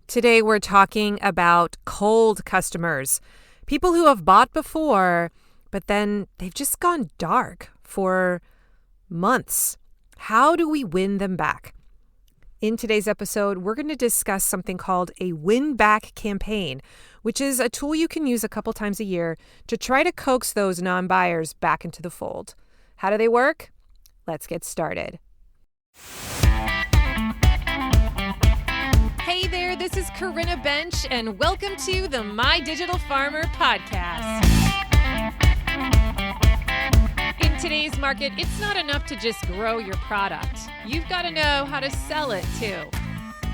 Today we're talking about cold customers, people who have bought before, but then they've just gone dark for months. How do we win them back? In today's episode, we're going to discuss something called a win-back campaign, which is a tool you can use a couple times a year to try to coax those non-buyers back into the fold. How do they work? Let's get started. Hey there, this is Corinna Bench, and welcome to the My Digital Farmer podcast. In today's market, it's not enough to just grow your product. You've got to know how to sell it too.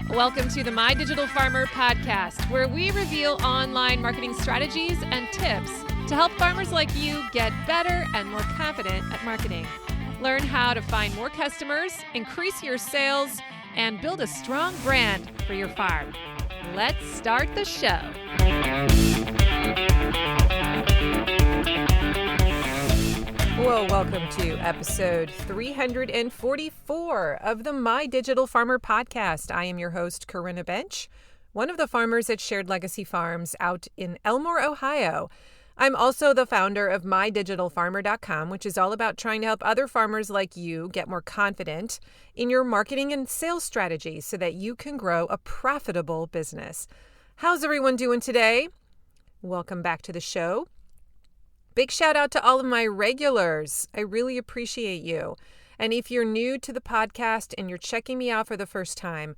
Welcome to the My Digital Farmer podcast, where we reveal online marketing strategies and tips to help farmers like you get better and more confident at marketing. Learn how to find more customers, increase your sales, and build a strong brand for your farm. Let's start the show. Well, welcome to episode 344 of the My Digital Farmer podcast. I am your host, Corinna Bench, one of the farmers at Shared Legacy Farms out in Elmore, Ohio. I'm also the founder of mydigitalfarmer.com, which is all about trying to help other farmers like you get more confident in your marketing and sales strategies so that you can grow a profitable business. How's everyone doing today? Welcome back to the show. Big shout out to all of my regulars. I really appreciate you. And if you're new to the podcast and you're checking me out for the first time,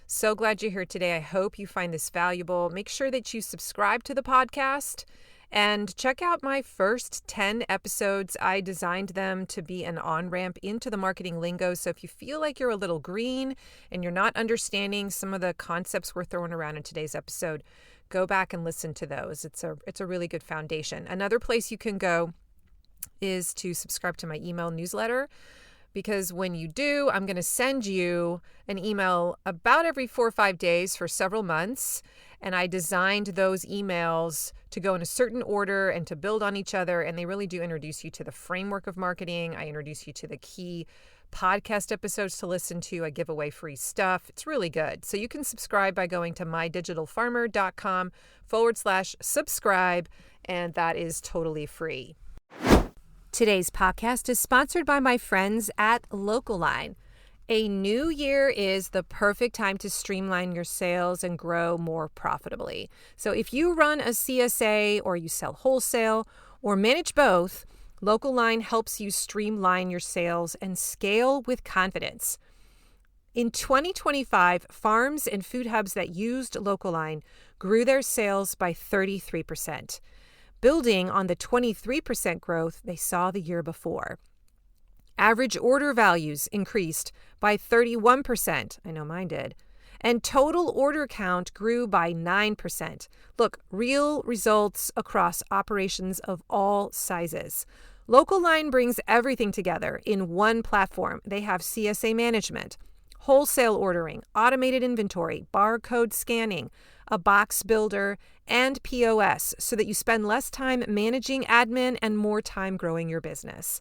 so glad you're here today. I hope you find this valuable. Make sure that you subscribe to the podcast. And check out my first 10 episodes. I designed them to be an on-ramp into the marketing lingo. So if you feel like you're a little green and you're not understanding some of the concepts we're throwing around in today's episode, go back and listen to those. It's a really good foundation. Another place you can go is to subscribe to my email newsletter, because when you do, I'm going to send you an email about every 4 or 5 days for several months. And I designed those emails to go in a certain order and to build on each other. And they really do introduce you to the framework of marketing. I introduce you to the key podcast episodes to listen to. I give away free stuff. It's really good. So you can subscribe by going to mydigitalfarmer.com/subscribe. And that is totally free. Today's podcast is sponsored by my friends at Localine. A new year is the perfect time to streamline your sales and grow more profitably. So if you run a CSA or you sell wholesale or manage both, Localine helps you streamline your sales and scale with confidence. In 2025, farms and food hubs that used Localine grew their sales by 33%, building on the 23% growth they saw the year before. Average order values increased by 31%. I know mine did. And total order count grew by 9%. Look, real results across operations of all sizes. Localine brings everything together in one platform. They have CSA management, wholesale ordering, automated inventory, barcode scanning, a box builder, and POS so that you spend less time managing admin and more time growing your business.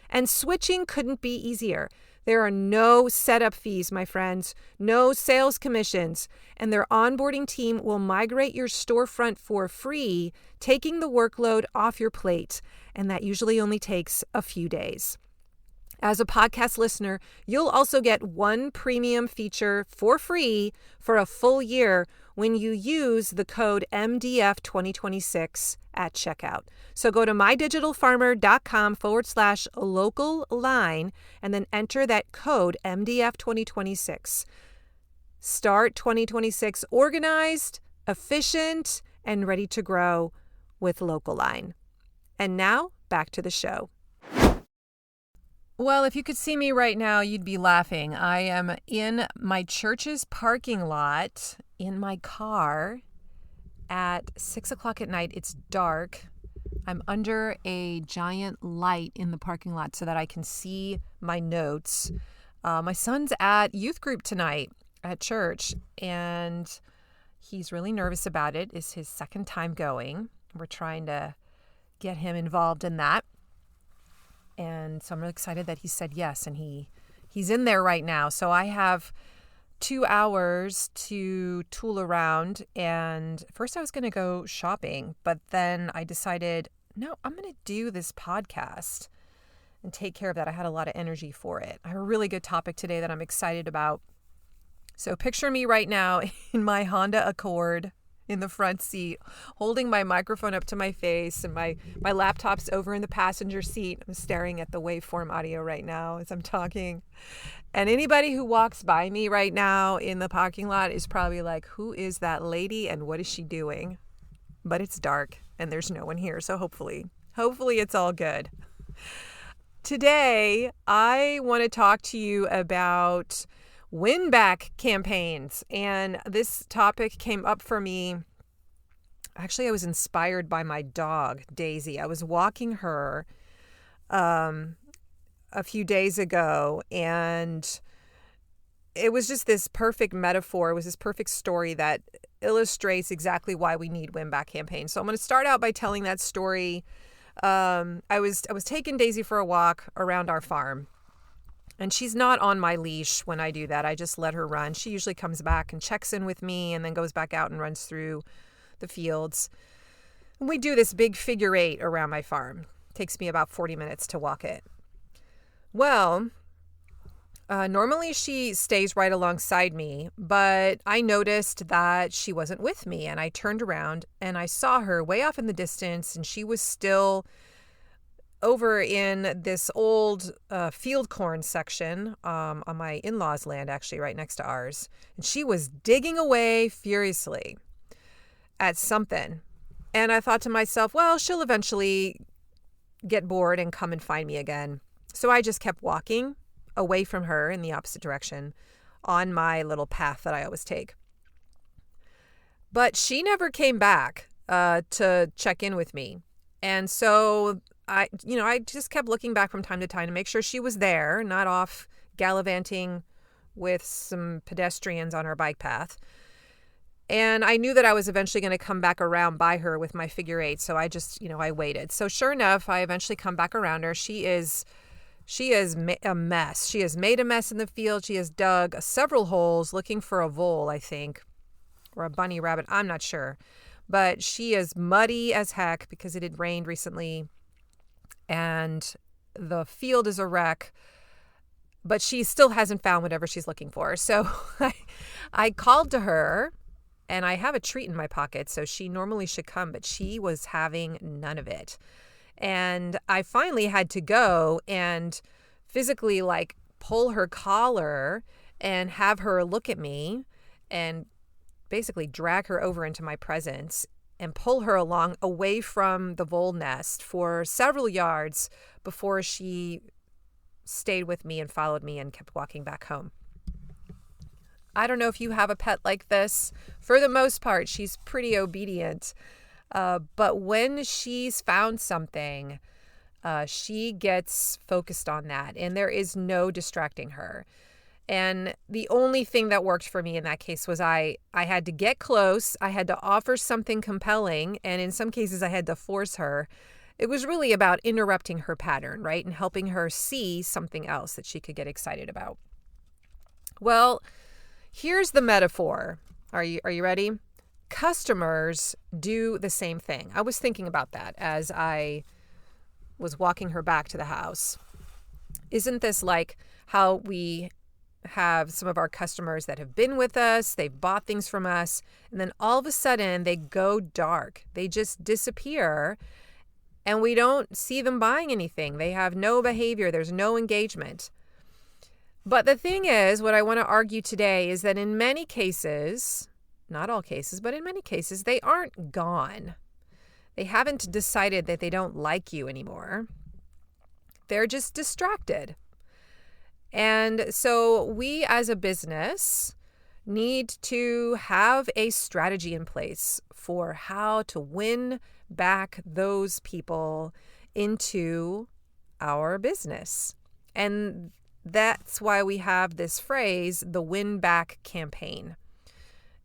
And switching couldn't be easier. There are no setup fees, my friends, no sales commissions, and their onboarding team will migrate your storefront for free, taking the workload off your plate. And that usually only takes a few days. As a podcast listener, you'll also get one premium feature for free for a full year when you use the code MDF2026 at checkout. So go to mydigitalfarmer.com/local-line and then enter that code MDF2026. Start 2026 organized, efficient, and ready to grow with Localine. And now back to the show. Well, if you could see me right now, you'd be laughing. I am in my church's parking lot in my car at 6 o'clock at night. It's dark. I'm under a giant light in the parking lot so that I can see my notes. My son's at youth group tonight at church, and he's really nervous about it. It's his second time going. We're trying to get him involved in that. And so I'm really excited that he said yes, and he's in there right now. So I have 2 hours to tool around, and first I was going to go shopping, but then I decided, no, I'm going to do this podcast and take care of that. I had a lot of energy for it. I have a really good topic today that I'm excited about. So picture me right now in my Honda Accord in the front seat, holding my microphone up to my face, and my laptop's over in the passenger seat. I'm staring at the waveform audio right now as I'm talking. And anybody who walks by me right now in the parking lot is probably like, who is that lady and what is she doing? But it's dark and there's no one here. So hopefully it's all good. Today, I want to talk to you about win-back campaigns. And this topic came up for me. Actually, I was inspired by my dog, Daisy. I was walking her a few days ago, and it was just this perfect metaphor. It was this perfect story that illustrates exactly why we need win-back campaigns. So I'm going to start out by telling that story. I was taking Daisy for a walk around our farm. And she's not on my leash when I do that. I just let her run. She usually comes back and checks in with me and then goes back out and runs through the fields. And we do this big figure 8 around my farm. It takes me about 40 minutes to walk it. Well, normally she stays right alongside me, but I noticed that she wasn't with me. And I turned around and I saw her way off in the distance, and she was still over in this old field corn section on my in-laws' land, actually right next to ours. And she was digging away furiously at something. And I thought to myself, well, she'll eventually get bored and come and find me again. So I just kept walking away from her in the opposite direction on my little path that I always take. But she never came back to check in with me. And so I just kept looking back from time to time to make sure she was there, not off gallivanting with some pedestrians on her bike path. And I knew that I was eventually going to come back around by her with my figure 8. So I just, I waited. So sure enough, I eventually come back around her. She is a mess. She has made a mess in the field. She has dug several holes looking for a vole, I think, or a bunny rabbit. I'm not sure. But she is muddy as heck because it had rained recently. And the field is a wreck, but she still hasn't found whatever she's looking for. So I called to her, and I have a treat in my pocket, so she normally should come, but she was having none of it. And I finally had to go and physically pull her collar and have her look at me and basically drag her over into my presence and pull her along away from the vole nest for several yards before she stayed with me and followed me and kept walking back home. I don't know if you have a pet like this. For the most part, she's pretty obedient. But when she's found something, she gets focused on that, and there is no distracting her. And the only thing that worked for me in that case was I had to get close. I had to offer something compelling. And in some cases, I had to force her. It was really about interrupting her pattern, right? And helping her see something else that she could get excited about. Well, here's the metaphor. Are you ready? Customers do the same thing. I was thinking about that as I was walking her back to the house. Isn't this like how we have some of our customers that have been with us, they've bought things from us, and then all of a sudden they go dark. They just disappear, and we don't see them buying anything. They have no behavior. There's no engagement. But the thing is, what I want to argue today is that in many cases, not all cases, but in many cases, they aren't gone. They haven't decided that they don't like you anymore. They're just distracted. And so we as a business need to have a strategy in place for how to win back those people into our business. And that's why we have this phrase, the win back campaign.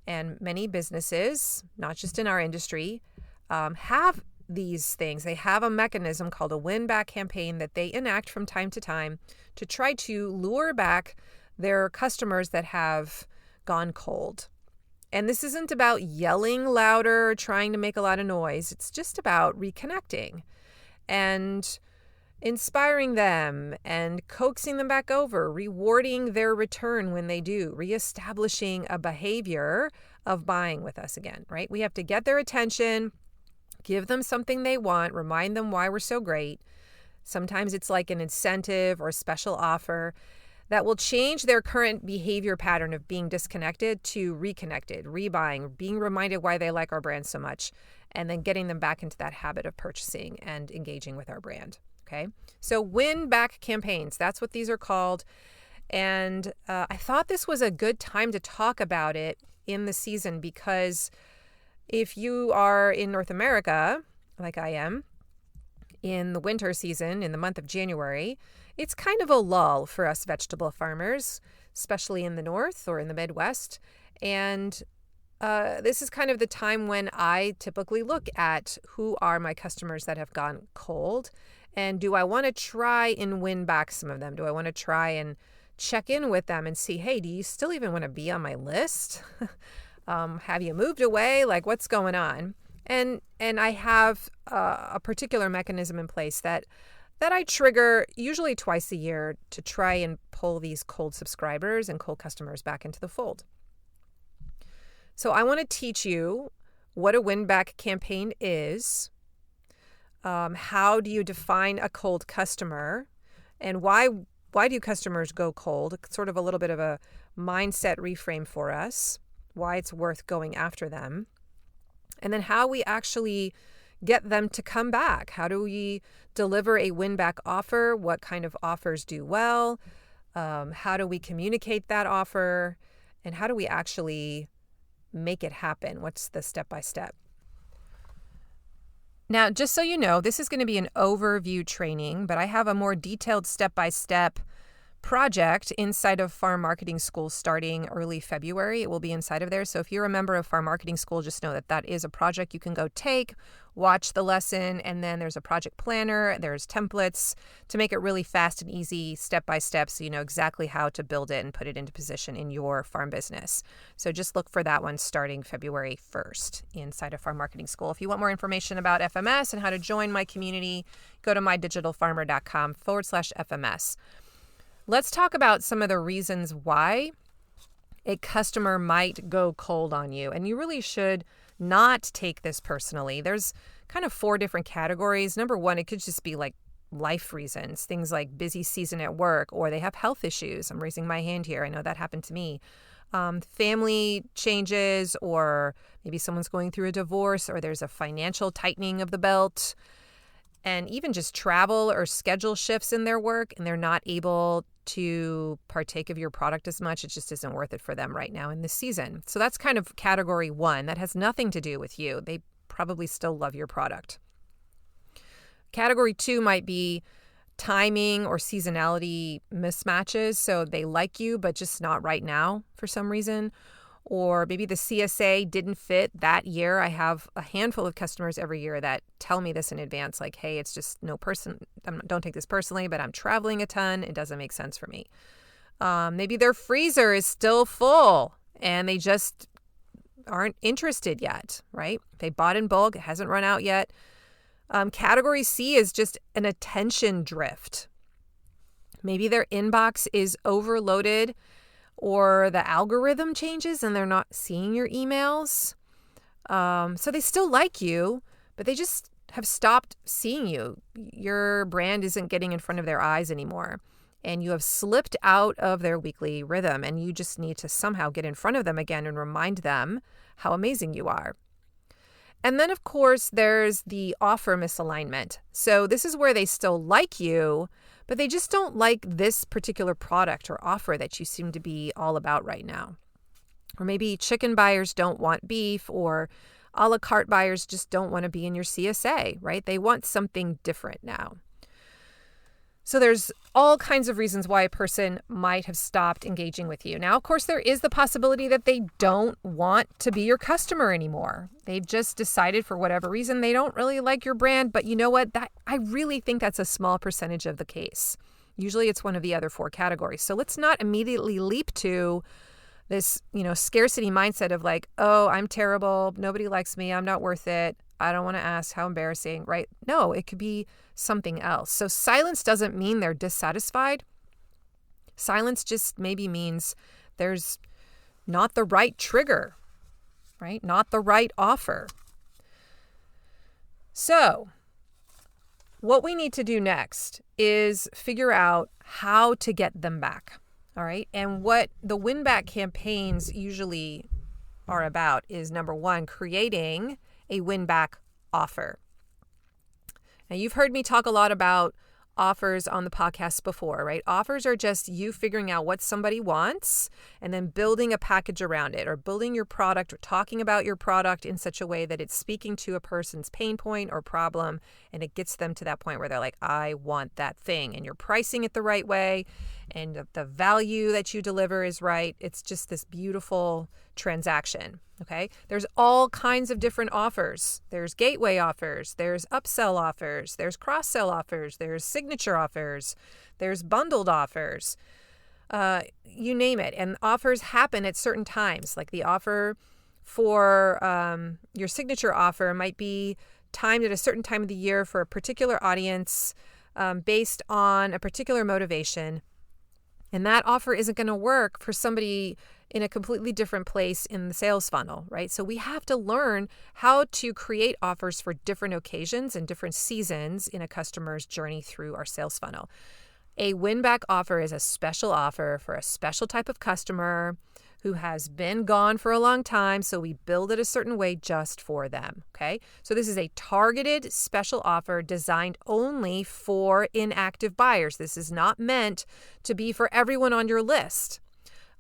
And many businesses, not just in our industry, have these things. They have a mechanism called a win back campaign that they enact from time to time to try to lure back their customers that have gone cold. And this isn't about yelling louder or trying to make a lot of noise. It's just about reconnecting and inspiring them and coaxing them back over, rewarding their return when they do, reestablishing a behavior of buying with us again, right? We have to get their attention, give them something they want, remind them why we're so great. Sometimes it's like an incentive or a special offer that will change their current behavior pattern of being disconnected to reconnected, rebuying, being reminded why they like our brand so much, and then getting them back into that habit of purchasing and engaging with our brand. Okay, so win-back campaigns, that's what these are called. And I thought this was a good time to talk about it in the season because if you are in North America, like I am, in the winter season, in the month of January, it's kind of a lull for us vegetable farmers, especially in the north or in the Midwest. And this is kind of the time when I typically look at who are my customers that have gone cold. And do I want to try and win back some of them? Do I want to try and check in with them and see, hey, do you still even want to be on my list? Have you moved away? Like, what's going on? And I have a particular mechanism in place that I trigger usually twice a year to try and pull these cold subscribers and cold customers back into the fold. So I want to teach you what a win-back campaign is. How do you define a cold customer, and why do customers go cold? It's sort of a little bit of a mindset reframe for us, why it's worth going after them, and then how we actually get them to come back. How do we deliver a win-back offer? What kind of offers do well? How do we communicate that offer? And how do we actually make it happen? What's the step-by-step? Now, just so you know, this is going to be an overview training, but I have a more detailed step-by-step project inside of Farm Marketing School starting early February. It will be inside of there. So if you're a member of Farm Marketing School, just know that that is a project you can go take, watch the lesson, and then there's a project planner, there's templates to make it really fast and easy, step-by-step, so you know exactly how to build it and put it into position in your farm business. So just look for that one starting February 1st inside of Farm Marketing School. If you want more information about FMS and how to join my community, go to mydigitalfarmer.com/FMS. Let's talk about some of the reasons why a customer might go cold on you. And you really should not take this personally. There's kind of 4 different categories. Number 1, it could just be like life reasons, things like busy season at work, or they have health issues. I'm raising my hand here. I know that happened to me. Family changes, or maybe someone's going through a divorce, or there's a financial tightening of the belt. And even just travel or schedule shifts in their work, and they're not able to partake of your product as much. It just isn't worth it for them right now in this season. So that's kind of category 1. That has nothing to do with you. They probably still love your product. Category 2 might be timing or seasonality mismatches. So they like you, but just not right now for some reason. Or maybe the CSA didn't fit that year. I have a handful of customers every year that tell me this in advance, like, hey, it's just don't take this personally, but I'm traveling a ton. It doesn't make sense for me. Maybe their freezer is still full and they just aren't interested yet, right? They bought in bulk. It hasn't run out yet. Category C is just an attention drift. Maybe their inbox is overloaded, or the algorithm changes and they're not seeing your emails. So they still like you, but they just have stopped seeing you. Your brand isn't getting in front of their eyes anymore. And you have slipped out of their weekly rhythm, and you just need to somehow get in front of them again and remind them how amazing you are. And then, of course, there's the offer misalignment. So this is where they still like you, but they just don't like this particular product or offer that you seem to be all about right now. Or maybe chicken buyers don't want beef, or a la carte buyers just don't want to be in your CSA, right? They want something different now. So there's all kinds of reasons why a person might have stopped engaging with you. Now, of course, there is the possibility that they don't want to be your customer anymore. They've just decided for whatever reason they don't really like your brand. But you know what? I really think that's a small percentage of the case. Usually it's one of the other 4 categories. So let's not immediately leap to this, scarcity mindset of like, oh, I'm terrible. Nobody likes me. I'm not worth it. I don't want to ask. How embarrassing, right? No, it could be something else. So silence doesn't mean they're dissatisfied. Silence just maybe means there's not the right trigger, right? Not the right offer. So what we need to do next is figure out how to get them back. All right. And what the win back campaigns usually are about is, number one, creating a win back offer. Now, you've heard me talk a lot about offers on the podcast before, right? Offers are just you figuring out what somebody wants and then building a package around it, or building your product or talking about your product in such a way that it's speaking to a person's pain point or problem, and it gets them to that point where they're like, I want that thing. And you're pricing it the right way, and the value that you deliver is right. It's just this beautiful transaction. Okay. There's all kinds of different offers. There's gateway offers. There's upsell offers. There's cross-sell offers. There's signature offers. There's bundled offers. You name it. And offers happen at certain times. Like the offer for your signature offer might be timed at a certain time of the year for a particular audience based on a particular motivation. And that offer isn't going to work for somebody in a completely different place in the sales funnel, right? So we have to learn how to create offers for different occasions and different seasons in a customer's journey through our sales funnel. A win-back offer is a special offer for a special type of customer who has been gone for a long time, so we build it a certain way just for them, okay? So this is a targeted special offer designed only for inactive buyers. This is not meant to be for everyone on your list.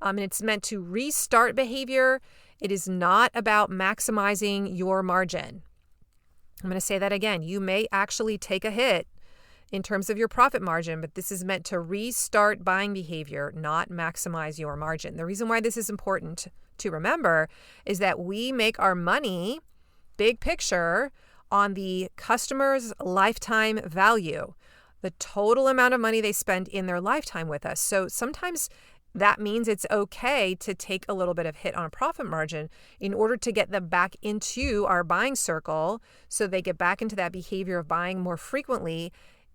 And it's meant to restart behavior. It is not about maximizing your margin. I'm going to say that again. You may actually take a hit in terms of your profit margin, but this is meant to restart buying behavior, not maximize your margin. The reason why this is important to remember is that we make our money, big picture, on the customer's lifetime value, the total amount of money they spend in their lifetime with us. So sometimes that means it's okay to take a little bit of hit on a profit margin in order to get them back into our buying circle so they get back into that behavior of buying more frequently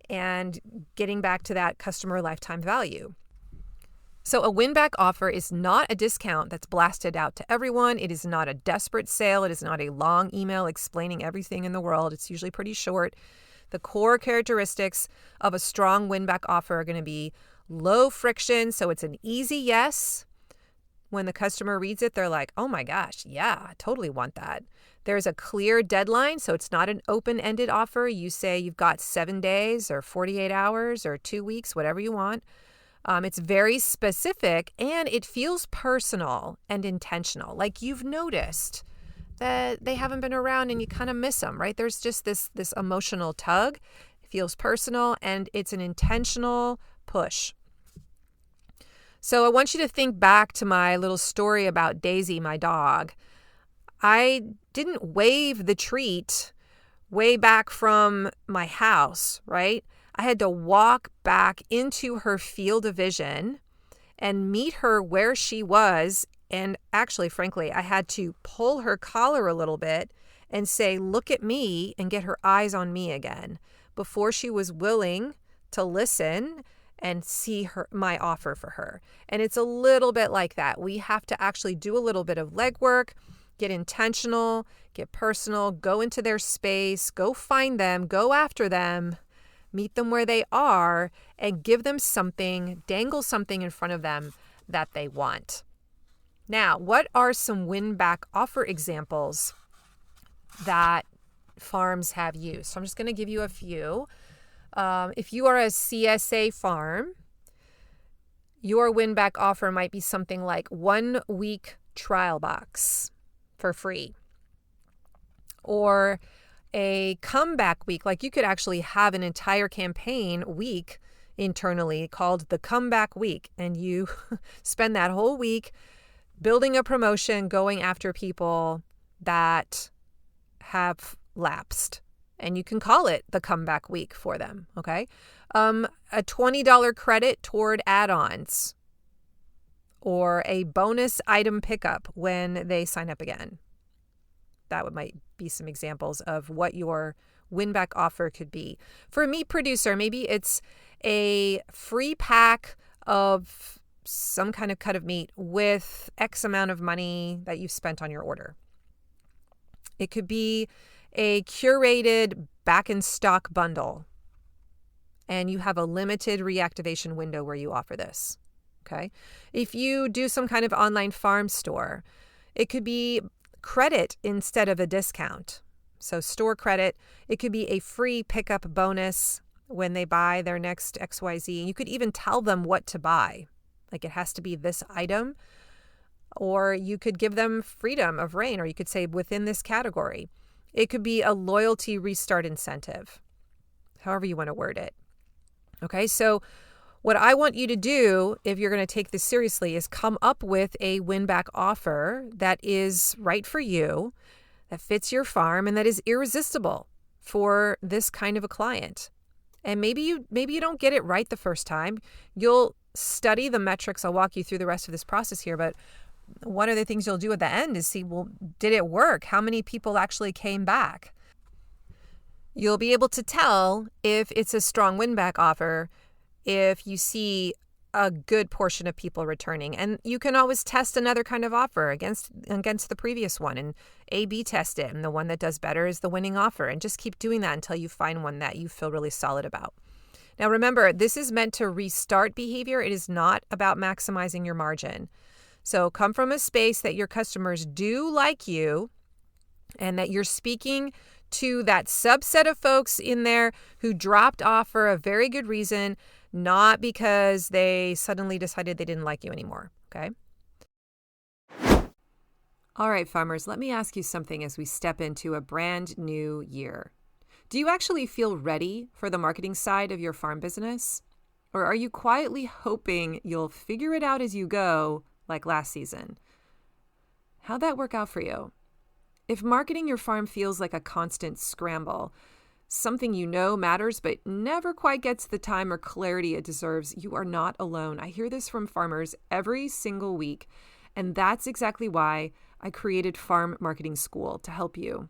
and getting back to that customer lifetime value. So a win-back offer is not a discount that's blasted out to everyone. It is not a desperate sale. It is not a long email explaining everything in the world. It's usually pretty short. The core characteristics of a strong win-back offer are going to be low friction, so it's an easy yes. When the customer reads it, they're like, oh my gosh, yeah, I totally want that. There's a clear deadline, so it's not an open-ended offer. You say you've got 7 days or 48 hours or 2 weeks, whatever you want. It's very specific, and it feels personal and intentional. Like you've noticed that they haven't been around and you kind of miss them, right? There's just this emotional tug. It feels personal, and it's an intentional push. So I want you to think back to my little story about Daisy, my dog. I didn't wave the treat way back from my house, right? I had to walk back into her field of vision and meet her where she was. And actually, frankly, I had to pull her collar a little bit and say, look at me, and get her eyes on me again before she was willing to listen and see my offer for her. And it's a little bit like that. We have to actually do a little bit of legwork, get intentional, get personal, go into their space, go find them, go after them, meet them where they are, and give them something, dangle something in front of them that they want. Now, what are some win-back offer examples that farms have used? So I'm just going to give you a few. If you are a CSA farm, your win-back offer might be something like 1 week trial box for free, or a comeback week. Like you could actually have an entire campaign week internally called the comeback week, and you spend that whole week building a promotion, going after people that have lapsed. And you can call it the comeback week for them, okay? A $20 credit toward add-ons, or a bonus item pickup when they sign up again. That might be some examples of what your win-back offer could be. For a meat producer, maybe it's a free pack of some kind of cut of meat with X amount of money that you've spent on your order. It could be a curated back-in-stock bundle, and you have a limited reactivation window where you offer this, okay? If you do some kind of online farm store, it could be credit instead of a discount. So store credit, it could be a free pickup bonus when they buy their next XYZ. You could even tell them what to buy. Like it has to be this item, or you could give them freedom of reign, or you could say within this category. It could be a loyalty restart incentive, however you want to word it. Okay, so what I want you to do, if you're going to take this seriously, is come up with a win-back offer that is right for you, that fits your farm, and that is irresistible for this kind of a client. And maybe you don't get it right the first time. You'll study the metrics. I'll walk you through the rest of this process here, but one of the things you'll do at the end is see, well, did it work? How many people actually came back? You'll be able to tell if it's a strong win-back offer if you see a good portion of people returning. And you can always test another kind of offer against the previous one and A/B test it. And the one that does better is the winning offer. And just keep doing that until you find one that you feel really solid about. Now, remember, this is meant to restart behavior. It is not about maximizing your margin. So come from a space that your customers do like you and that you're speaking to that subset of folks in there who dropped off for a very good reason, not because they suddenly decided they didn't like you anymore, okay? All right, farmers, let me ask you something as we step into a brand new year. Do you actually feel ready for the marketing side of your farm business? Or are you quietly hoping you'll figure it out as you go, like last season? How'd that work out for you? If marketing your farm feels like a constant scramble, something you know matters but never quite gets the time or clarity it deserves, you are not alone. I hear this from farmers every single week, and that's exactly why I created Farm Marketing School to help you.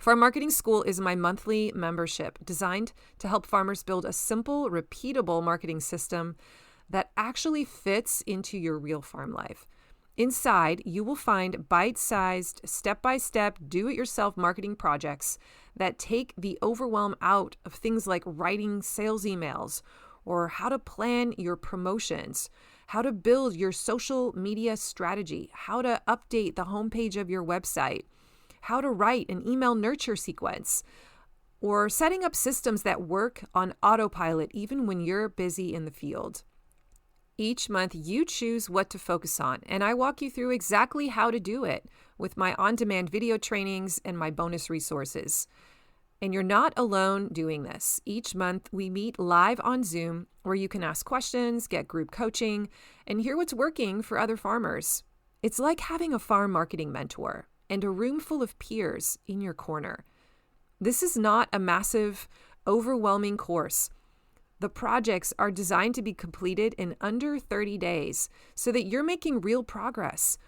Farm Marketing School is my monthly membership designed to help farmers build a simple, repeatable marketing system that actually fits into your real farm life. Inside, you will find bite-sized, step-by-step, do-it-yourself marketing projects that take the overwhelm out of things like writing sales emails or how to plan your promotions, how to build your social media strategy, how to update the homepage of your website, how to write an email nurture sequence, or setting up systems that work on autopilot even when you're busy in the field. Each month, you choose what to focus on, and I walk you through exactly how to do it with my on-demand video trainings and my bonus resources. And you're not alone doing this. Each month, we meet live on Zoom where you can ask questions, get group coaching, and hear what's working for other farmers. It's like having a farm marketing mentor and a room full of peers in your corner. This is not a massive, overwhelming course. The projects are designed to be completed in under 30 days so that you're making real progress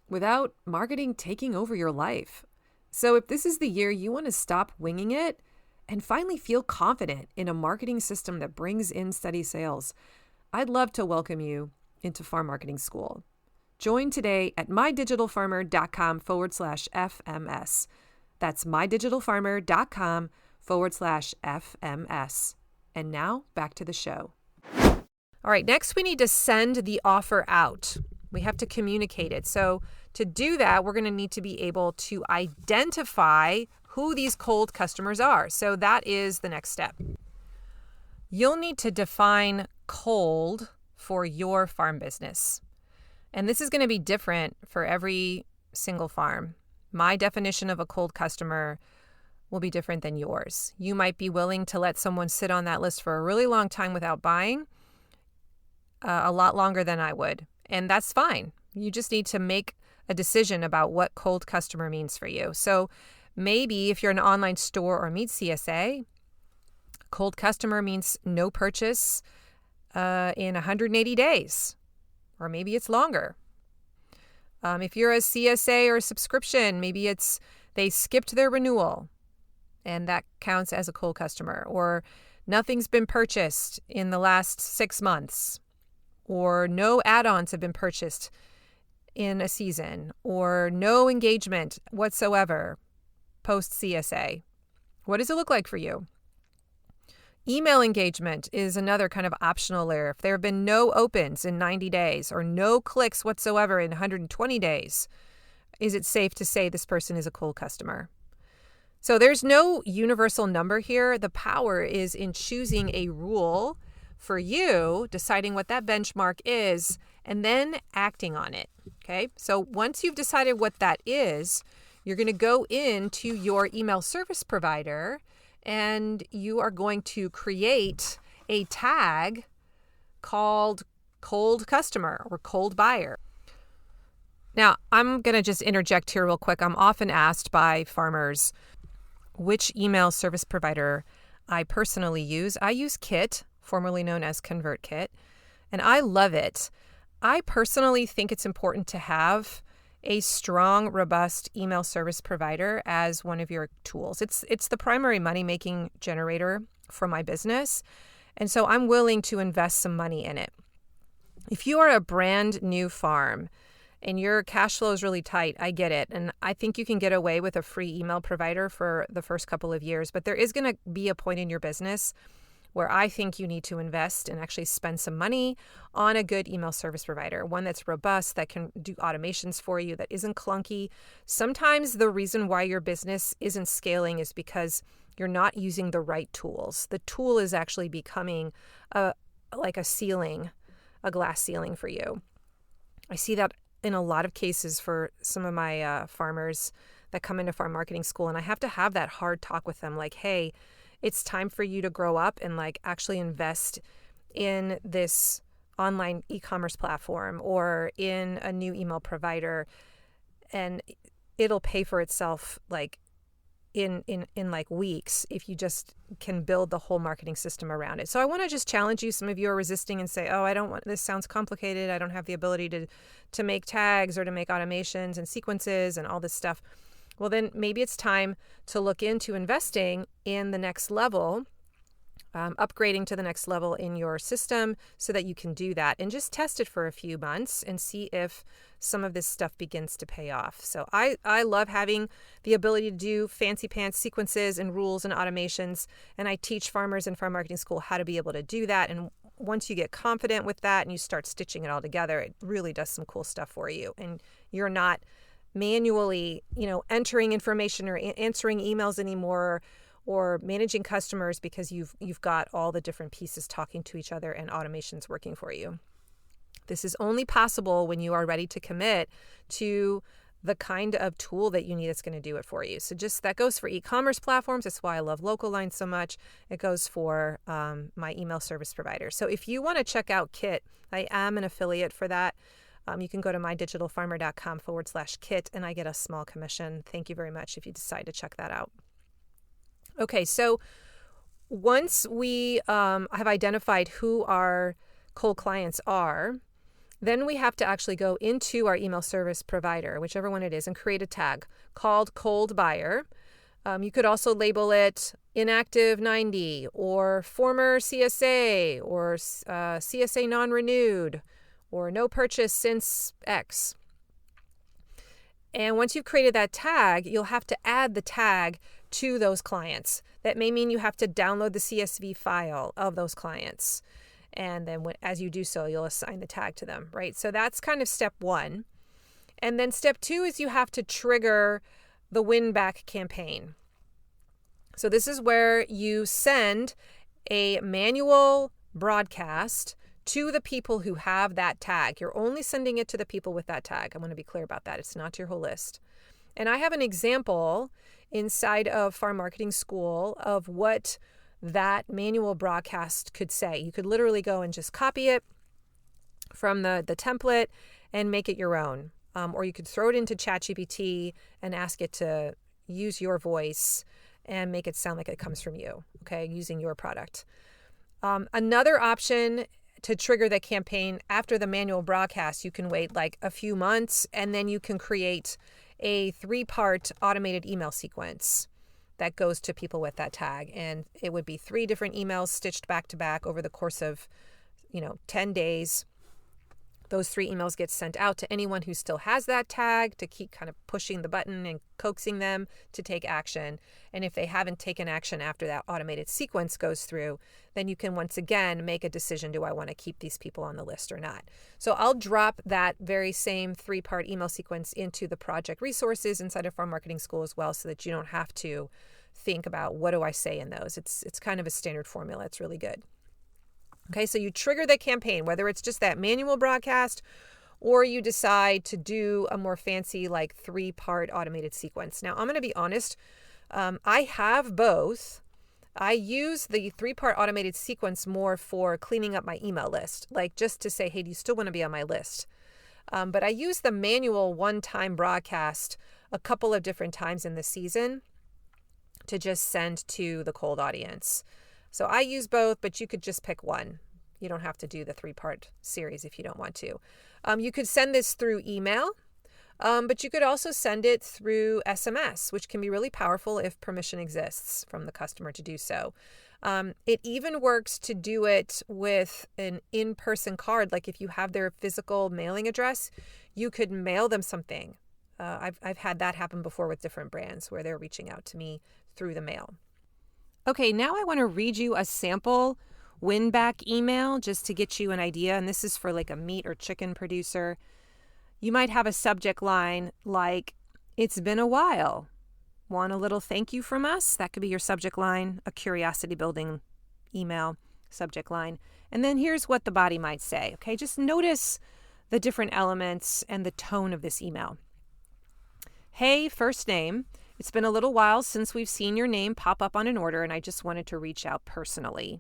without marketing taking over your life. So if this is the year you want to stop winging it and finally feel confident in a marketing system that brings in steady sales, I'd love to welcome you into Farm Marketing School. Join today at mydigitalfarmer.com/FMS. That's mydigitalfarmer.com/FMS. And now back to the show. All right, next we need to send the offer out. We have to communicate it. So to do that, we're going to need to be able to identify who these cold customers are. So that is the next step. You'll need to define cold for your farm business. And this is going to be different for every single farm. My definition of a cold customer will be different than yours. You might be willing to let someone sit on that list for a really long time without buying, a lot longer than I would. And that's fine. You just need to make a decision about what cold customer means for you. So maybe if you're an online store or meet CSA, cold customer means no purchase in 180 days. or maybe it's longer. If you're a CSA or a subscription, maybe it's they skipped their renewal and that counts as a cold customer, or nothing's been purchased in the last 6 months, or no add-ons have been purchased in a season, or no engagement whatsoever post CSA. What does it look like for you? Email engagement is another kind of optional layer. If there have been no opens in 90 days or no clicks whatsoever in 120 days, is it safe to say this person is a cold customer? So there's no universal number here. The power is in choosing a rule for you, deciding what that benchmark is, and then acting on it. Okay? So once you've decided what that is, you're going to go into your email service provider and you are going to create a tag called cold customer or cold buyer. Now, I'm going to just interject here real quick. I'm often asked by farmers which email service provider I personally use. I use Kit, formerly known as ConvertKit, and I love it. I personally think it's important to have a strong, robust email service provider as one of your tools. It's the primary money-making generator for my business, and so I'm willing to invest some money in it. If you are a brand new farm and your cash flow is really tight, I get it, and I think you can get away with a free email provider for the first couple of years, but there is going to be a point in your business where I think you need to invest and actually spend some money on a good email service provider, one that's robust, that can do automations for you, that isn't clunky. Sometimes the reason why your business isn't scaling is because you're not using the right tools. The tool is actually becoming like a ceiling, a glass ceiling for you. I see that in a lot of cases for some of my farmers that come into farm marketing school, and I have to have that hard talk with them like, hey, it's time for you to grow up and like actually invest in this online e-commerce platform or in a new email provider, and it'll pay for itself like in like weeks if you just can build the whole marketing system around it. So I want to just challenge you. Some of you are resisting and say, oh, I don't want, this sounds complicated. I don't have the ability to make tags or to make automations and sequences and all this stuff. Well, then maybe it's time to look into investing in the next level, upgrading to the next level in your system so that you can do that, and just test it for a few months and see if some of this stuff begins to pay off. So I love having the ability to do fancy pants sequences and rules and automations, and I teach farmers in farm marketing school how to be able to do that. And once you get confident with that and you start stitching it all together, it really does some cool stuff for you, and you're not manually, entering information or answering emails anymore, or managing customers, because you've got all the different pieces talking to each other and automations working for you. This is only possible when you are ready to commit to the kind of tool that you need that's going to do it for you. So just that goes for e-commerce platforms. That's why I love LocalLine so much. It goes for my email service provider. So if you want to check out Kit, I am an affiliate for that. You can go to mydigitalfarmer.com/kit and I get a small commission. Thank you very much if you decide to check that out. Okay, so once we have identified who our cold clients are, then we have to actually go into our email service provider, whichever one it is, and create a tag called cold buyer. You could also label it inactive 90 or former CSA or CSA non-renewed, or no purchase since X. And once you've created that tag, you'll have to add the tag to those clients. That may mean you have to download the CSV file of those clients. And then as you do so, you'll assign the tag to them, right? So that's kind of step one. And then step two is you have to trigger the win back campaign. So this is where you send a manual broadcast to the people who have that tag. You're only sending it to the people with that tag. I want to be clear about that. It's not to your whole list. And I have an example inside of Farm Marketing School of what that manual broadcast could say. You could literally go and just copy it from the template and make it your own. Or you could throw it into ChatGPT and ask it to use your voice and make it sound like it comes from you, okay, using your product. Another option to trigger the campaign after the manual broadcast, you can wait like a few months, and then you can create a 3-part automated email sequence that goes to people with that tag. And it would be 3 different emails stitched back to back over the course of, 10 days. Those 3 emails get sent out to anyone who still has that tag to keep kind of pushing the button and coaxing them to take action. And if they haven't taken action after that automated sequence goes through, then you can once again make a decision, do I want to keep these people on the list or not? So I'll drop that very same 3-part email sequence into the project resources inside of Farm Marketing School as well, so that you don't have to think about what do I say in those. It's kind of a standard formula. It's really good. Okay, so you trigger the campaign, whether it's just that manual broadcast or you decide to do a more fancy like 3-part automated sequence. Now, I'm going to be honest. I have both. I use the 3-part automated sequence more for cleaning up my email list, like just to say, hey, do you still want to be on my list? But I use the manual one-time broadcast a couple of different times in the season to just send to the cold audience. So I use both, but you could just pick one. You don't have to do the 3-part series if you don't want to. You could send this through email, but you could also send it through SMS, which can be really powerful if permission exists from the customer to do so. It even works to do it with an in-person card. Like if you have their physical mailing address, you could mail them something. I've had that happen before with different brands where they're reaching out to me through the mail. Okay, now I want to read you a sample win-back email just to get you an idea. And this is for like a meat or chicken producer. You might have a subject line like, it's been a while. Want a little thank you from us? That could be your subject line, a curiosity building email subject line. And then here's what the body might say. Okay, just notice the different elements and the tone of this email. Hey, first name. It's been a little while since we've seen your name pop up on an order, and I just wanted to reach out personally.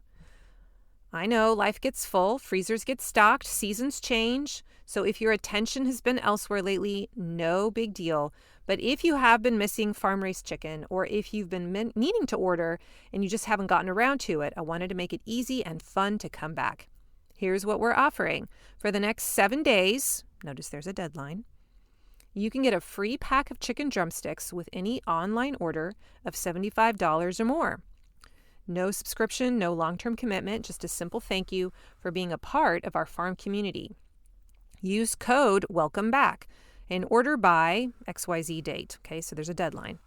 I know life gets full, freezers get stocked, seasons change. So if your attention has been elsewhere lately, no big deal. But if you have been missing farm-raised chicken, or if you've been needing to order and you just haven't gotten around to it, I wanted to make it easy and fun to come back. Here's what we're offering. For the next 7 days, notice there's a deadline, you can get a free pack of chicken drumsticks with any online order of $75 or more. No subscription, no long-term commitment, just a simple thank you for being a part of our farm community. Use code WELCOMEBACK and order by XYZ date. Okay, so there's a deadline.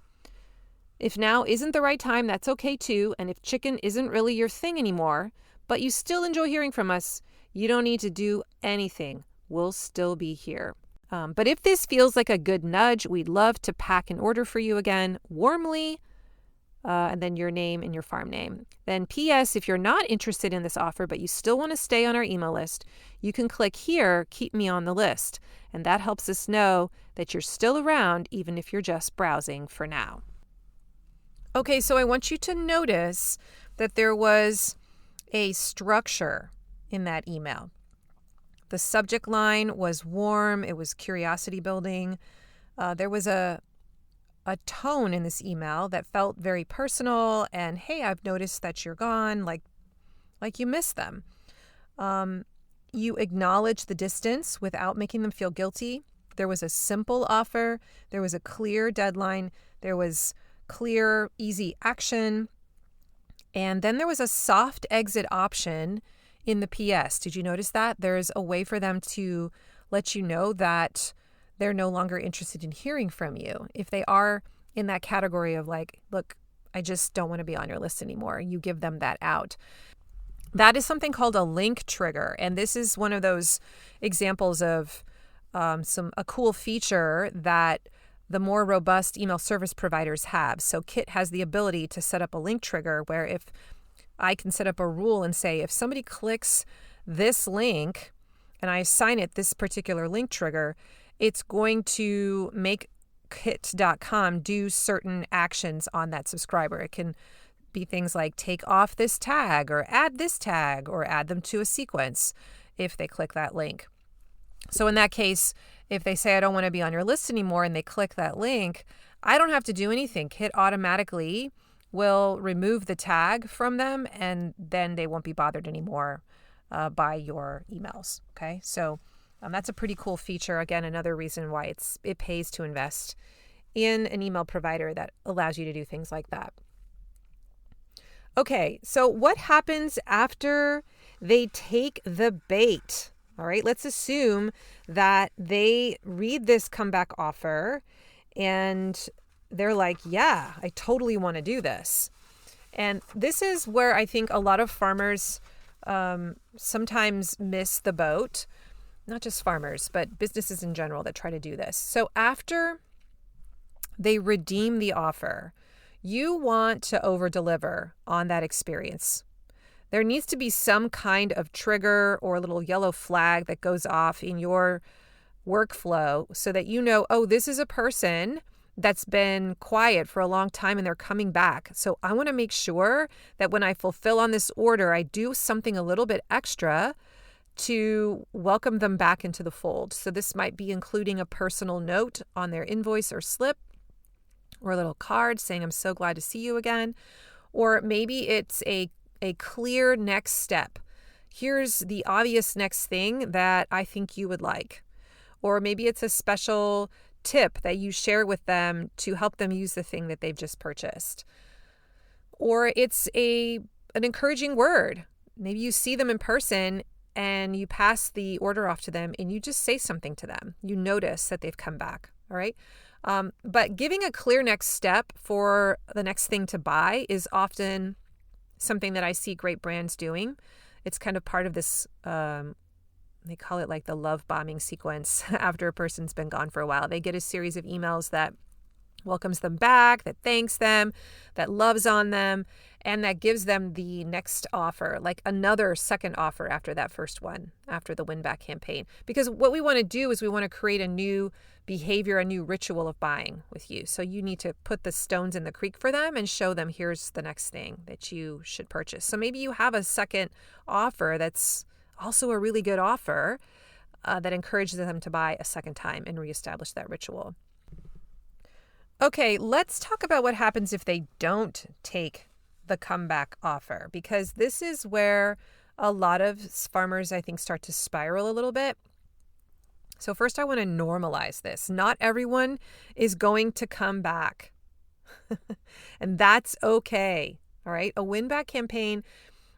If now isn't the right time, that's okay too. And if chicken isn't really your thing anymore, but you still enjoy hearing from us, you don't need to do anything. We'll still be here. But if this feels like a good nudge, we'd love to pack an order for you again, warmly, and then your name and your farm name. Then P.S. If you're not interested in this offer, but you still want to stay on our email list, you can click here, keep me on the list. And that helps us know that you're still around, even if you're just browsing for now. Okay, so I want you to notice that there was a structure in that email. The subject line was warm. It was curiosity building. There was a tone in this email that felt very personal. And hey, I've noticed that you're gone. Like you miss them. You acknowledge the distance without making them feel guilty. There was a simple offer. There was a clear deadline. There was clear, easy action. And then there was a soft exit option in the PS. Did you notice that? There's a way for them to let you know that they're no longer interested in hearing from you. If they are in that category of like, look, I just don't want to be on your list anymore, you give them that out. That is something called a link trigger. And this is one of those examples of a cool feature that the more robust email service providers have. So Kit has the ability to set up a link trigger where if I can set up a rule and say, if somebody clicks this link and I assign it this particular link trigger, it's going to make kit.com do certain actions on that subscriber. It can be things like take off this tag or add this tag or add them to a sequence if they click that link. So in that case, if they say, I don't want to be on your list anymore, and they click that link, I don't have to do anything. Kit automatically will remove the tag from them, and then they won't be bothered anymore by your emails. Okay, so that's a pretty cool feature. Again, another reason why it pays to invest in an email provider that allows you to do things like that. Okay, so what happens after they take the bait? All right, let's assume that they read this comeback offer and they're like, yeah, I totally want to do this. And this is where I think a lot of farmers sometimes miss the boat. Not just farmers, but businesses in general that try to do this. So after they redeem the offer, you want to over-deliver on that experience. There needs to be some kind of trigger or a little yellow flag that goes off in your workflow so that you know, oh, this is a person that's been quiet for a long time and they're coming back. So I want to make sure that when I fulfill on this order, I do something a little bit extra to welcome them back into the fold. So this might be including a personal note on their invoice or slip, or a little card saying, I'm so glad to see you again. Or maybe it's a clear next step. Here's the obvious next thing that I think you would like. Or maybe it's a special tip that you share with them to help them use the thing that they've just purchased. Or it's an encouraging word. Maybe you see them in person and you pass the order off to them and you just say something to them. You notice that they've come back. All right. But giving a clear next step for the next thing to buy is often something that I see great brands doing. It's kind of part of this, they call it like the love bombing sequence after a person's been gone for a while. They get a series of emails that welcomes them back, that thanks them, that loves on them, and that gives them the next offer, like another second offer after that first one, after the win back campaign. Because what we want to do is we want to create a new behavior, a new ritual of buying with you. So you need to put the stones in the creek for them and show them here's the next thing that you should purchase. So maybe you have a second offer that's also a really good offer that encourages them to buy a second time and reestablish that ritual. Okay, let's talk about what happens if they don't take the comeback offer, because this is where a lot of farmers, I think, start to spiral a little bit. So first, I want to normalize this. Not everyone is going to come back, and that's okay. All right, a win-back campaign,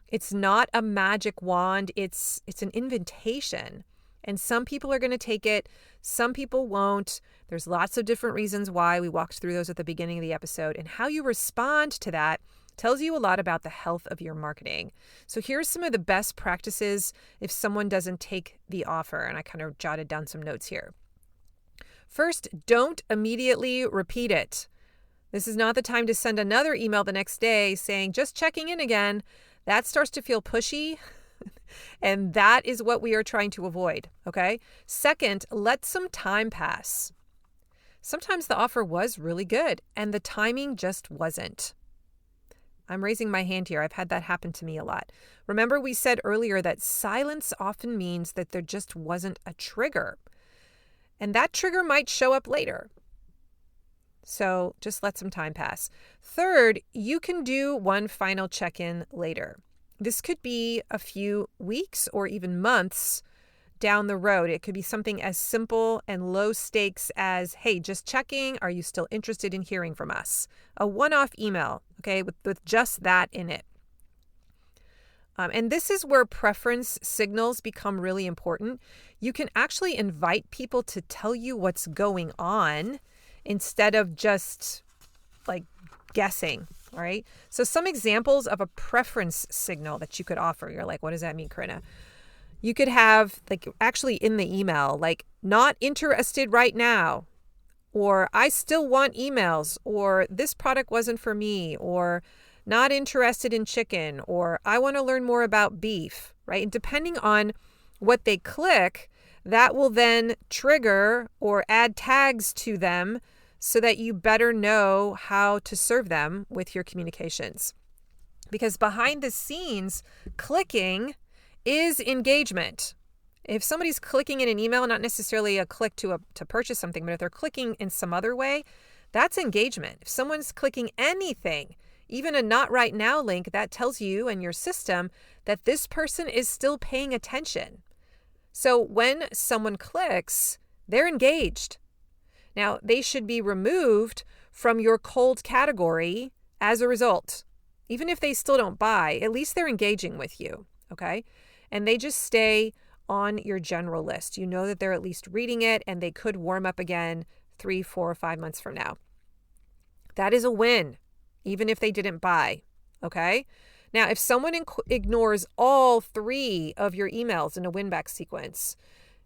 it's not a magic wand. It's an invitation. And some people are going to take it. Some people won't. There's lots of different reasons why. We walked through those at the beginning of the episode. And how you respond to that tells you a lot about the health of your marketing. So here's some of the best practices if someone doesn't take the offer. And I kind of jotted down some notes here. First, don't immediately repeat it. This is not the time to send another email the next day saying, just checking in again. That starts to feel pushy. And that is what we are trying to avoid, okay? Second, let some time pass. Sometimes the offer was really good and the timing just wasn't. I'm raising my hand here. I've had that happen to me a lot. Remember, we said earlier that silence often means that there just wasn't a trigger. And that trigger might show up later. So just let some time pass. Third, you can do one final check-in later. This could be a few weeks or even months down the road. It could be something as simple and low stakes as, hey, just checking. Are you still interested in hearing from us? A one-off email, okay, with just that in it. And this is where preference signals become really important. You can actually invite people to tell you what's going on instead of just like guessing. All right. So some examples of a preference signal that you could offer. You're like, what does that mean, Corinna? You could have like actually in the email, like not interested right now, or I still want emails, or this product wasn't for me, or not interested in chicken, or I want to learn more about beef, right? And depending on what they click, that will then trigger or add tags to them so that you better know how to serve them with your communications. Because behind the scenes, clicking is engagement. If somebody's clicking in an email, not necessarily a click to purchase something, but if they're clicking in some other way, that's engagement. If someone's clicking anything, even a not right now link that tells you and your system that this person is still paying attention. So when someone clicks, they're engaged. Now, they should be removed from your cold category as a result. Even if they still don't buy, at least they're engaging with you, okay? And they just stay on your general list. You know that they're at least reading it, and they could warm up again 3, 4, or 5 months from now. That is a win, even if they didn't buy, okay? Now, if someone ignores all 3 of your emails in a win-back sequence,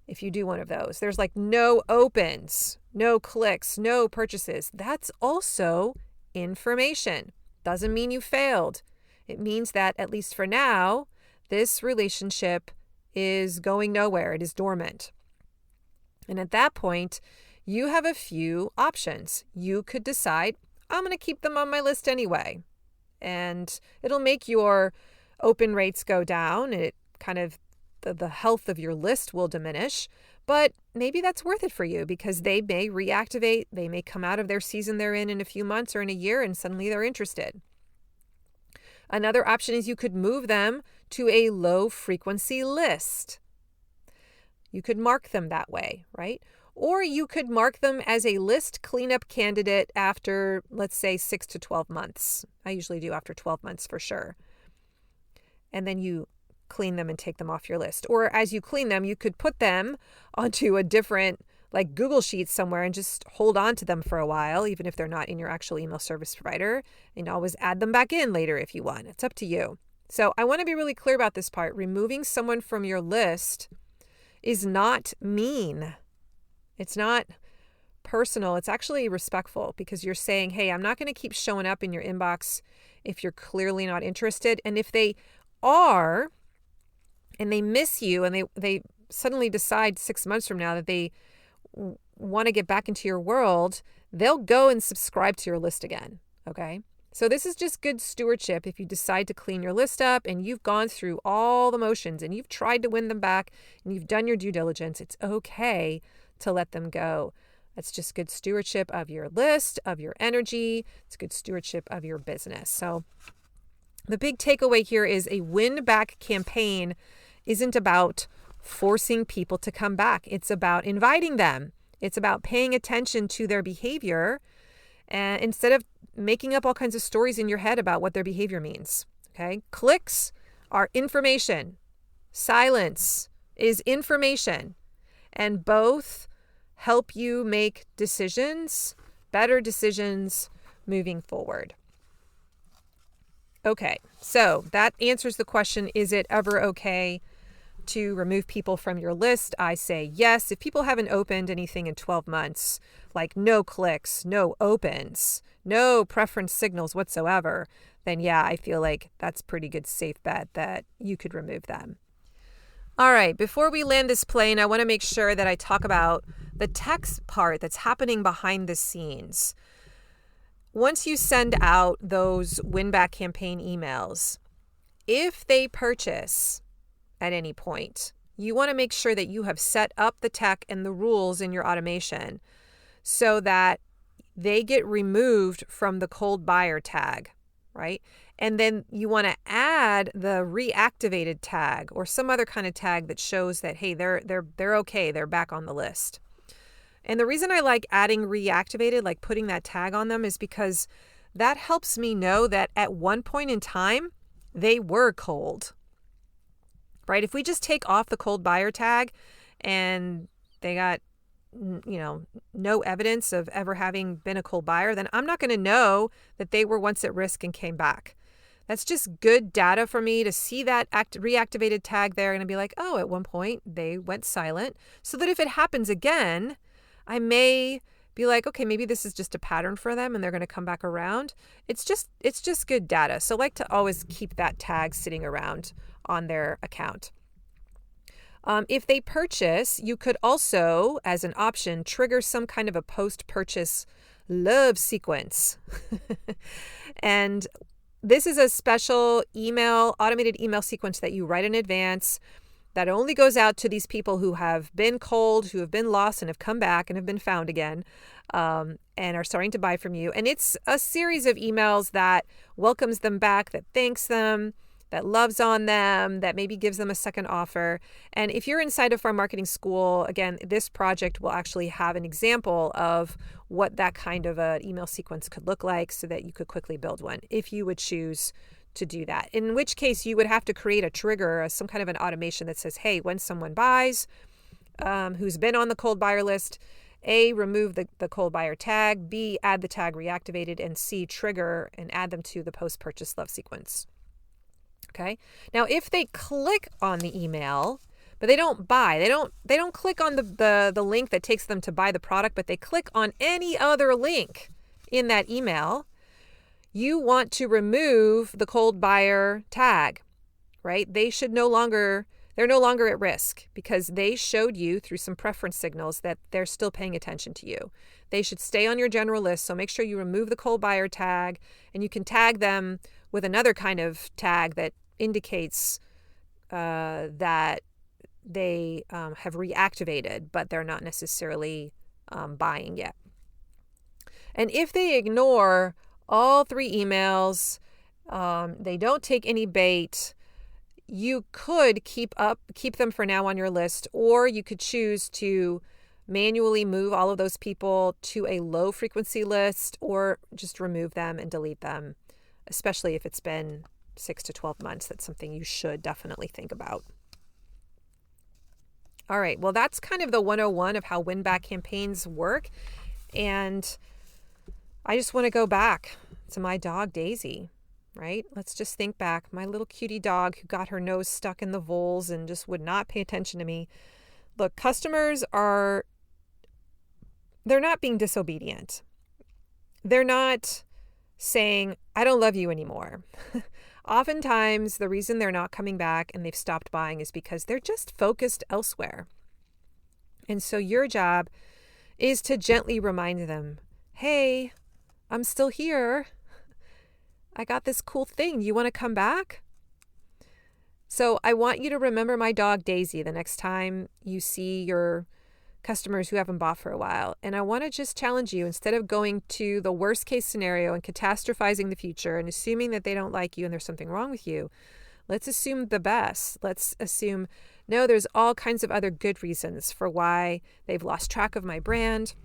if you do one of those, there's like no opens, no clicks, no purchases. That's also information. Doesn't mean you failed. It means that, at least for now, this relationship is going nowhere. It is dormant. And at that point, you have a few options. You could decide, I'm going to keep them on my list anyway. And it'll make your open rates go down. It kind of, the health of your list will diminish. But maybe that's worth it for you because they may reactivate. They may come out of their season they're in a few months or in a year, and suddenly they're interested. Another option is you could move them to a low frequency list. You could mark them that way, right? Or you could mark them as a list cleanup candidate after, let's say, 6 to 12 months. I usually do after 12 months for sure. And then you clean them and take them off your list. Or as you clean them, you could put them onto a different, like Google Sheets somewhere, and just hold on to them for a while, even if they're not in your actual email service provider, and always add them back in later if you want. It's up to you. So I want to be really clear about this part. Removing someone from your list is not mean. It's not personal. It's actually respectful because you're saying, hey, I'm not going to keep showing up in your inbox if you're clearly not interested. And if they are, and they miss you, and they suddenly decide 6 months from now that they want to get back into your world, they'll go and subscribe to your list again, okay? So this is just good stewardship. If you decide to clean your list up and you've gone through all the motions and you've tried to win them back and you've done your due diligence, it's okay to let them go. That's just good stewardship of your list, of your energy. It's good stewardship of your business. So the big takeaway here is a win-back campaign isn't about forcing people to come back. It's about inviting them. It's about paying attention to their behavior instead of making up all kinds of stories in your head about what their behavior means. Okay? Clicks are information. Silence is information. And both help you make decisions, better decisions moving forward. Okay, so that answers the question, is it ever okay to remove people from your list? I say yes. If people haven't opened anything in 12 months, like no clicks, no opens, no preference signals whatsoever, then yeah, I feel like that's pretty good safe bet that you could remove them. All right, before we land this plane, I want to make sure that I talk about the text part that's happening behind the scenes. Once you send out those win-back campaign emails, if they purchase at any point, you want to make sure that you have set up the tech and the rules in your automation so that they get removed from the cold buyer tag, right? And then you want to add the reactivated tag or some other kind of tag that shows that, hey, they're okay, they're back on the list. And the reason I like adding reactivated, like putting that tag on them, is because that helps me know that at one point in time, they were cold, right? If we just take off the cold buyer tag and they got, no evidence of ever having been a cold buyer, then I'm not going to know that they were once at risk and came back. That's just good data for me to see that reactivated tag there and be like, oh, at one point they went silent, so that if it happens again, I may be like, okay, maybe this is just a pattern for them and they're going to come back around. It's just good data. So I like to always keep that tag sitting around on their account. If they purchase, you could also, as an option, trigger some kind of a post-purchase love sequence. And this is a special automated email sequence that you write in advance that only goes out to these people who have been cold, who have been lost and have come back and have been found again, and are starting to buy from you. And it's a series of emails that welcomes them back, that thanks them, that loves on them, that maybe gives them a second offer. And if you're inside of our marketing school, again, this project will actually have an example of what that kind of an email sequence could look like so that you could quickly build one if you would choose to do that. In which case you would have to create a trigger, some kind of an automation that says, hey, when someone buys, who's been on the cold buyer list, A, remove the cold buyer tag, B, add the tag reactivated, and C, trigger and add them to the post-purchase love sequence. Okay. Now, if they click on the email, but they don't buy, they don't click on the link that takes them to buy the product, but they click on any other link in that email, you want to remove the cold buyer tag, right? They're no longer at risk because they showed you through some preference signals that they're still paying attention to you. They should stay on your general list. So make sure you remove the cold buyer tag, and you can tag them with another kind of tag that indicates that they have reactivated, but they're not necessarily buying yet. And if they ignore all 3 emails, they don't take any bait, you could keep them for now on your list, or you could choose to manually move all of those people to a low frequency list, or just remove them and delete them, especially if it's been 6 to 12 months. That's something you should definitely think about. All right. Well, that's kind of the 101 of how win-back campaigns work. And I just want to go back to my dog, Daisy, right? Let's just think back. My little cutie dog who got her nose stuck in the voles and just would not pay attention to me. Look, customers they're not being disobedient. They're not saying, I don't love you anymore. Oftentimes, the reason they're not coming back and they've stopped buying is because they're just focused elsewhere. And so your job is to gently remind them, hey, I'm still here. I got this cool thing. You want to come back? So I want you to remember my dog, Daisy, the next time you see your customers who haven't bought for a while. And I want to just challenge you, instead of going to the worst case scenario and catastrophizing the future and assuming that they don't like you and there's something wrong with you, let's assume the best. Let's assume, no, there's all kinds of other good reasons for why they've lost track of my brand,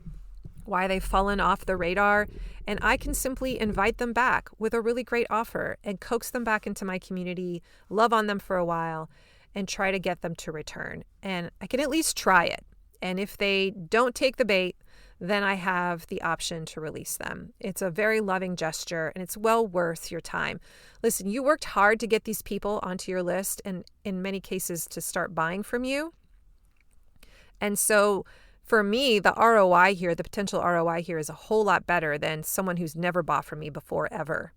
why they've fallen off the radar. And I can simply invite them back with a really great offer and coax them back into my community, love on them for a while, and try to get them to return. And I can at least try it. And if they don't take the bait, then I have the option to release them. It's a very loving gesture, and it's well worth your time. Listen, you worked hard to get these people onto your list, and in many cases to start buying from you. And so for me, the ROI here, the potential ROI here, is a whole lot better than someone who's never bought from me before ever.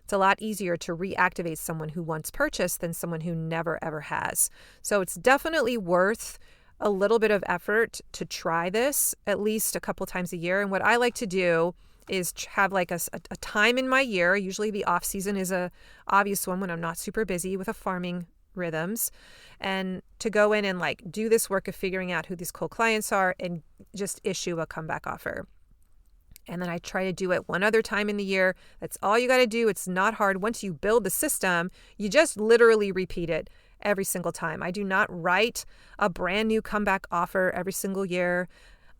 It's a lot easier to reactivate someone who once purchased than someone who never ever has. So it's definitely worth a little bit of effort to try this at least a couple times a year. And what I like to do is have like a time in my year. Usually the off season is a obvious one when I'm not super busy with a farming rhythms, and to go in and like do this work of figuring out who these cold clients are and just issue a comeback offer. And then I try to do it one other time in the year. That's all you got to do. It's not hard. Once you build the system, you just literally repeat it every single time. I do not write a brand new comeback offer every single year.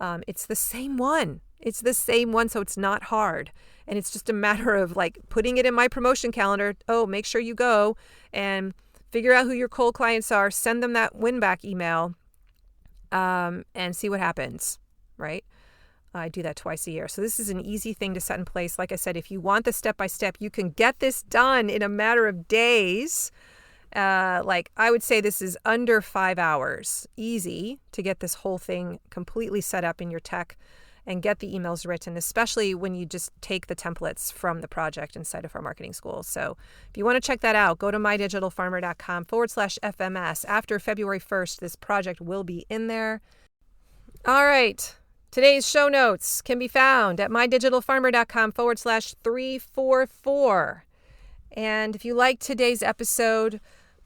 It's the same one. It's the same one, so it's not hard. And it's just a matter of like putting it in my promotion calendar. Oh, make sure you go and figure out who your cold clients are, send them that win-back email, and see what happens, right? I do that twice a year. So this is an easy thing to set in place. Like I said, if you want the step-by-step, you can get this done in a matter of days. Like I would say this is under 5 hours. Easy to get this whole thing completely set up in your tech and get the emails written, especially when you just take the templates from the project inside of our marketing school. So if you want to check that out, go to mydigitalfarmer.com/FMS. After February 1st, this project will be in there. All right. Today's show notes can be found at mydigitalfarmer.com/344. And if you liked today's episode,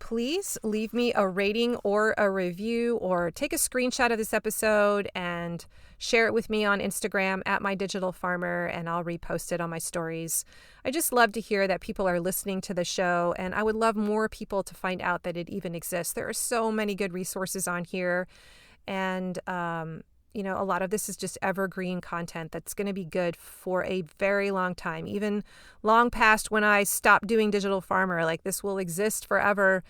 please leave me a rating or a review, or take a screenshot of this episode and share it with me on Instagram at @mydigitalfarmer, and I'll repost it on my stories. I just love to hear that people are listening to the show, and I would love more people to find out that it even exists. There are so many good resources on here, and a lot of this is just evergreen content that's going to be good for a very long time, even long past when I stop doing Digital Farmer. Like, this will exist forever,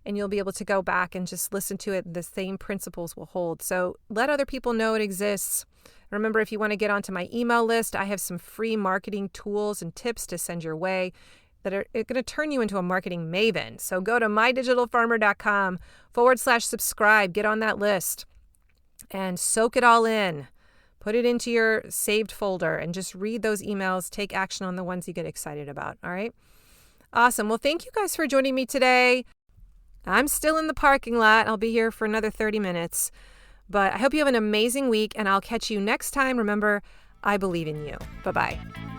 and you'll be able to go back and just listen to it. The same principles will hold. So let other people know it exists. Remember, if you want to get onto my email list, I have some free marketing tools and tips to send your way that are going to turn you into a marketing maven. So go to mydigitalfarmer.com/subscribe. Get on that list and soak it all in. Put it into your saved folder and just read those emails. Take action on the ones you get excited about. All right. Awesome. Well, thank you guys for joining me today. I'm still in the parking lot. I'll be here for another 30 minutes. But I hope you have an amazing week, and I'll catch you next time. Remember, I believe in you. Bye-bye.